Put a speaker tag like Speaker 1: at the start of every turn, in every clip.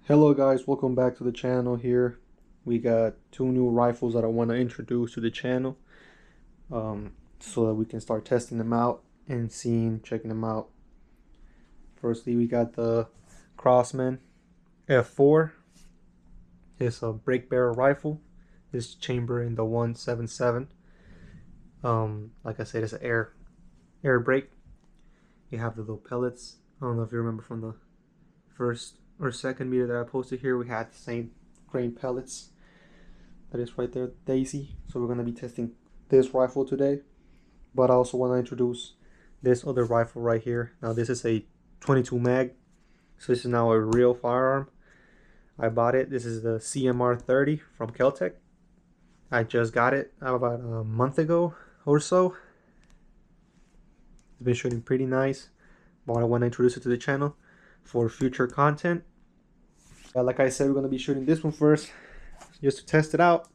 Speaker 1: Hello guys, welcome back to the channel here. We got two new rifles that I want to introduce to the channel so that we can start testing them out and checking them out. Firstly, we got the Colman F4. It's a break barrel rifle. This chamber in the 177. Like I said, it's an air brake. You have the little pellets. I don't know if you remember from the first or second video that I posted here, we had the same grain pellets. That is right there, Daisy. So we're going to be testing this rifle today. But I also want to introduce this other rifle right here. Now this is a 22 mag. So this is now a real firearm. I bought it. This is the CMR 30 from Keltec. I just got it about a month ago or so. It's been shooting pretty nice. But I want to introduce it to the channel for future content. Like I said, we're going to be shooting this one first just to test it out,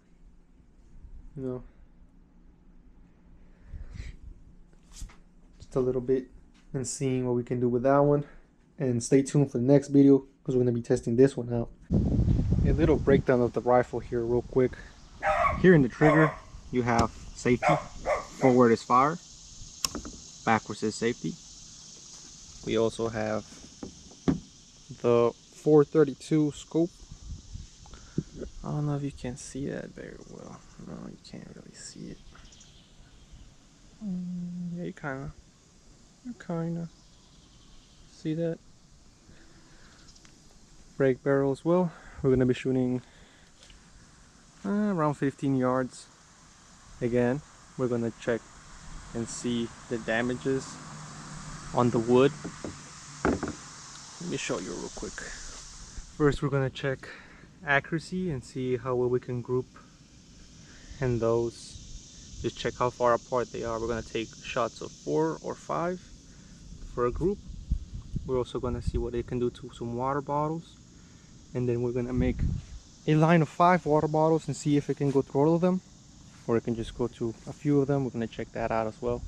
Speaker 1: just a little bit, and seeing what we can do with that one. And stay tuned for the next video because we're going to be testing this one out. A little breakdown of the rifle here real quick. Here in the trigger you have safety. Forward is fire, backwards is safety. We also have the 432 scope. I don't know if you can see that very well. No, you can't really see it. Yeah, you kind of see that. Break barrel as well. We're gonna be shooting around 15 yards. Again, we're gonna check and see the damages on the wood. Let me show you real quick. First, we're gonna check accuracy and see how well we can group, and those, just check how far apart they are. We're gonna take shots of 4 or 5 for a group. We're also gonna see what it can do to some water bottles, and then we're gonna make a line of 5 water bottles and see if it can go through all of them, or it can just go to a few of them. We're gonna check that out as well.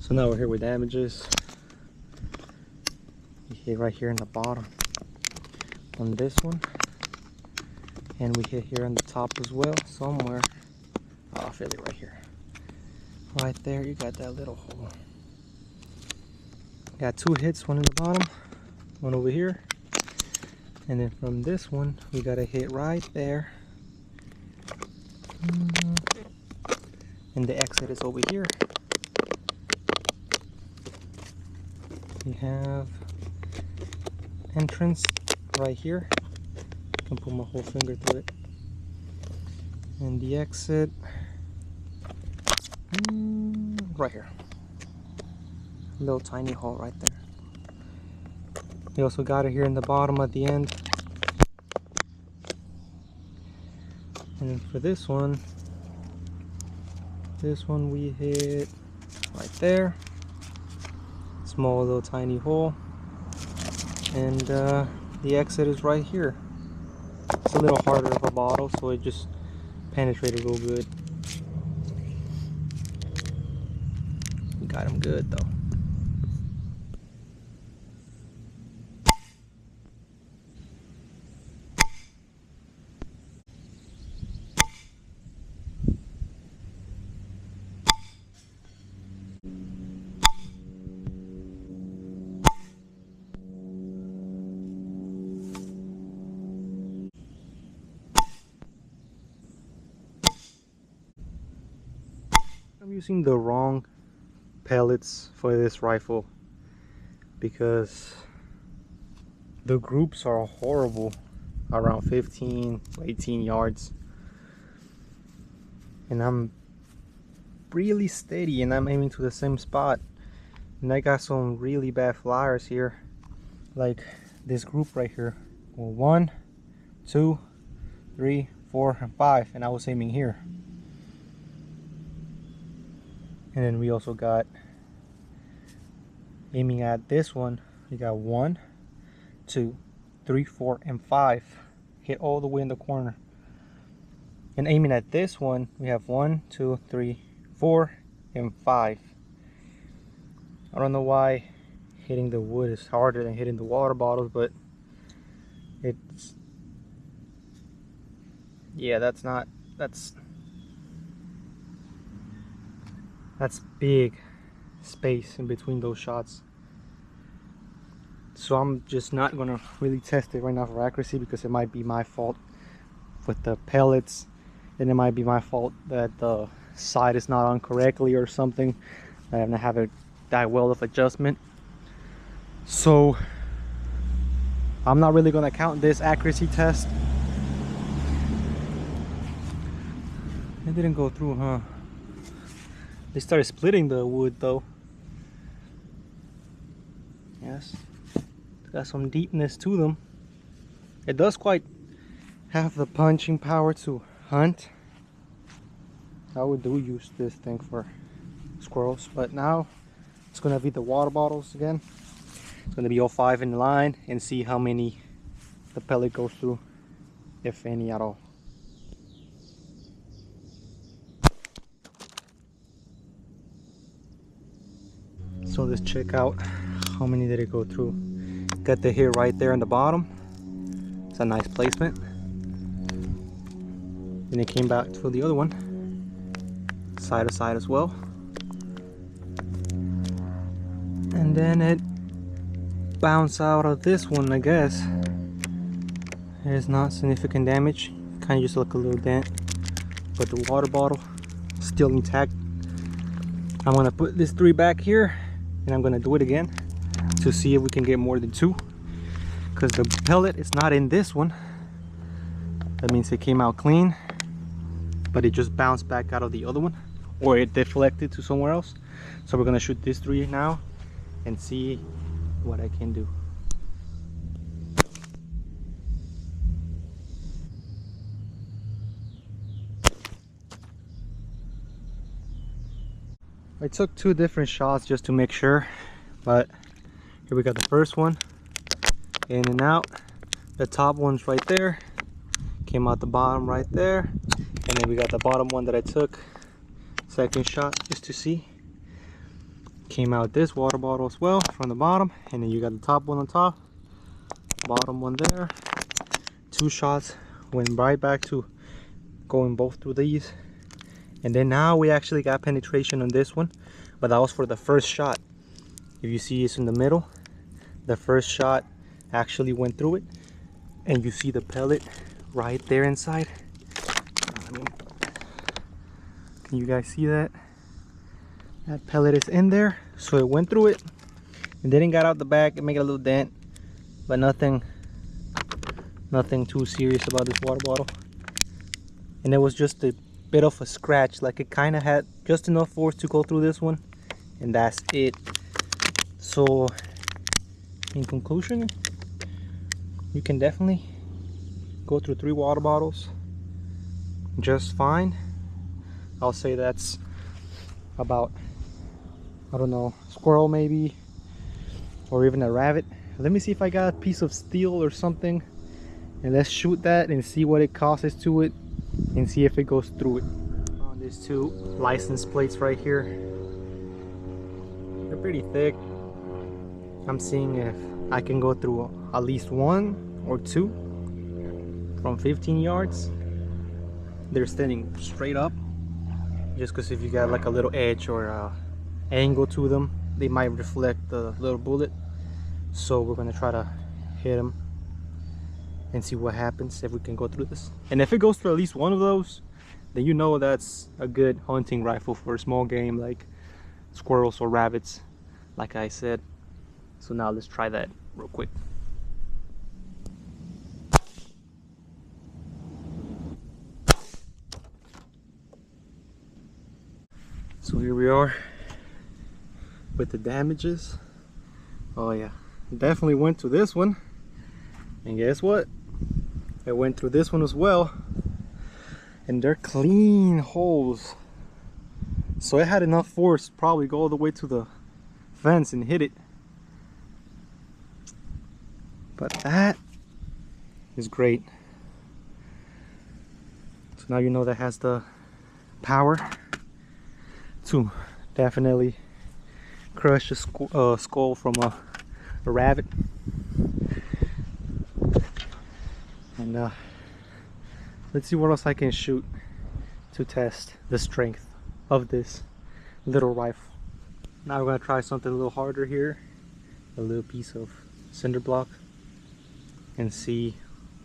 Speaker 1: So now we're here with damages. We hit right here in the bottom on this one, and we hit here on the top as well somewhere. Oh, I feel it right here. Right there, you got that little hole. Got 2 hits, one in the bottom, one over here, and then from this one we got a hit right there, and the exit is over here. We have entrance right here. I can put my whole finger through it. And the exit right here. Little tiny hole right there. We also got it here in the bottom at the end. And then for this one we hit right there. Small little tiny hole, and the exit is right here. It's a little harder of a bottle, so it just penetrated real good. We got him good though. I'm using the wrong pellets for this rifle because the groups are horrible around 15-18 yards. and I'm really steady and I'm aiming to the same spot. And I got some really bad flyers here, like this group right here. Well, 1, 2, 3, 4, and 5, and I was aiming here. And then we also got aiming at this one. We got 1, 2, 3, 4, and 5. Hit all the way in the corner. And aiming at this one, we have 1, 2, 3, 4, and 5. I don't know why hitting the wood is harder than hitting the water bottles, but it's, yeah, that's big space in between those shots. So I'm just not gonna really test it right now for accuracy, because it might be my fault with the pellets, and it might be my fault that the sight is not on correctly or something. I have to have that well of adjustment. So I'm not really gonna count this accuracy test. It didn't go through, huh? They started splitting the wood though. Yes, it's got some deepness to them. It does quite have the punching power to hunt. I would use this thing for squirrels, but now it's gonna be the water bottles again. It's gonna be all 5 in line, and see how many the pellet goes through, if any at all. So let's check out how many did it go through. Got the hit right there on the bottom. It's a nice placement. Then it came back to the other one, side to side as well. And then it bounced out of this one, I guess. It's not significant damage, kind of just like a little dent, but the water bottle still intact. I'm gonna put this 3 back here, and I'm gonna do it again to see if we can get more than 2, because the pellet is not in this one. That means it came out clean, but it just bounced back out of the other one, or it deflected to somewhere else. So we're gonna shoot these 3 now and see what I can do. I took 2 different shots just to make sure, but here we got the first one, in and out. The top one's right there, came out the bottom right there, and then we got the bottom one that I took, second shot, just to see. Came out this water bottle as well from the bottom, and then you got the top one on top, bottom one there. 2 shots, went right back to going both through these. And then now we actually got penetration on this one, but that was for the first shot. If you see it's in the middle, the first shot actually went through it, and you see the pellet right there inside. Can you guys see that? That pellet is in there, so it went through it. It didn't get out the back, it made a little dent, but nothing too serious about this water bottle. And it was just a bit of a scratch, like it kind of had just enough force to go through this one, and that's it. So in conclusion, you can definitely go through 3 water bottles just fine. I'll say that's about, I don't know, squirrel maybe, or even a rabbit. Let me see if I got a piece of steel or something, and let's shoot that and see what it causes to it, and see if it goes through it. On these 2 license plates right here, they're pretty thick. I'm seeing if I can go through at least 1 or 2 from 15 yards. They're standing straight up, just because if you got like a little edge or angle to them, they might reflect the little bullet. So we're gonna try to hit them and see what happens, if we can go through this. And if it goes through at least 1 of those, then you know that's a good hunting rifle for small game like squirrels or rabbits, like I said. So now let's try that real quick. So here we are with the damages. Oh yeah, definitely went to this one, and guess what, I went through this one as well, and they're clean holes. So it had enough force to probably go all the way to the fence and hit it. But that is great. So now you know that has the power to definitely crush a skull from a rabbit. And let's see what else I can shoot to test the strength of this little rifle. Now we're gonna try something a little harder here, a little piece of cinder block, and see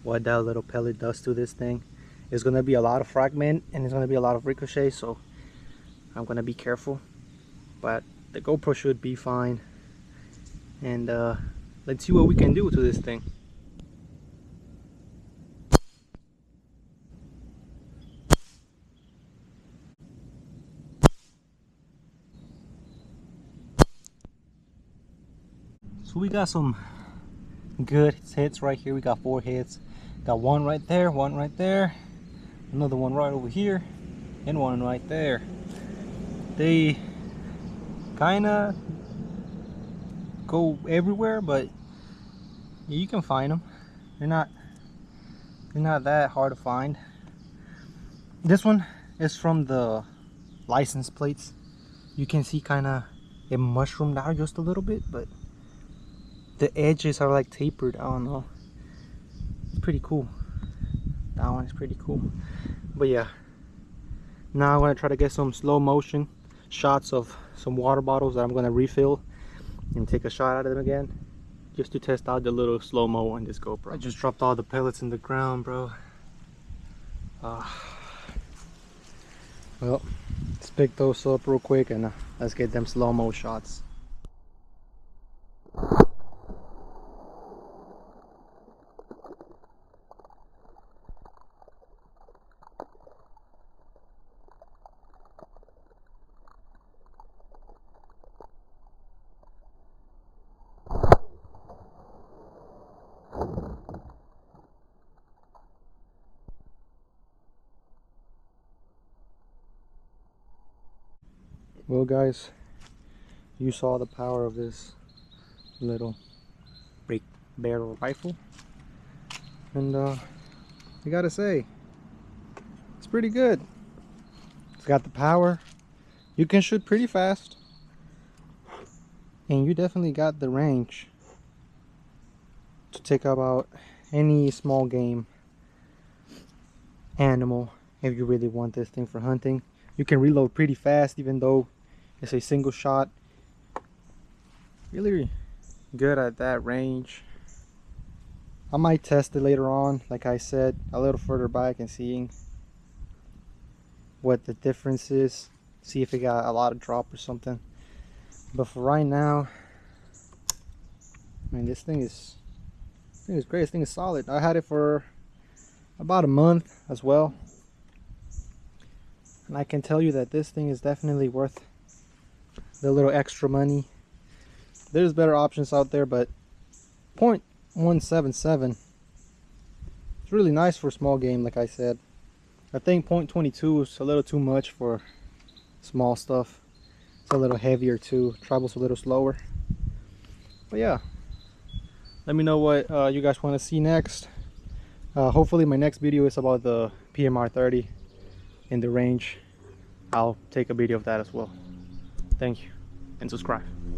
Speaker 1: what that little pellet does to this thing. It's gonna be a lot of fragment and it's gonna be a lot of ricochet, so I'm gonna be careful, but the GoPro should be fine. And let's see what we can do to this thing. So we got some good hits right here. We got 4 hits. Got one right there, another one right over here, and one right there. They kind of go everywhere, but you can find them. They're not that hard to find. This one is from the license plates. You can see kind of it mushroomed out just a little bit, but the edges are like tapered. I don't know. It's pretty cool. That one is pretty cool. But yeah, now I'm gonna try to get some slow motion shots of some water bottles that I'm gonna refill and take a shot out of them again, just to test out the little slow-mo on this GoPro. I just dropped all the pellets in the ground, bro. Well, let's pick those up real quick and let's get them slow-mo shots. Well guys, you saw the power of this little break barrel rifle, and I gotta say, it's pretty good. It's got the power, you can shoot pretty fast, and you definitely got the range to take about any small game animal if you really want this thing for hunting. You can reload pretty fast even though it's a single shot. Really good at that range. I might test it later on, like I said, a little further back and seeing what the difference is, see if it got a lot of drop or something. But for right now, man, this thing is great. This thing is solid. I had it for about a month as well, and I can tell you that this thing is definitely worth the little extra money. There's better options out there, but .177 it's really nice for small game. Like I said, I think .22 is a little too much for small stuff. It's a little heavier too, travels a little slower. But yeah, let me know what you guys want to see next. Hopefully my next video is about the PMR 30 in the range. I'll take a video of that as well. Thank you and subscribe.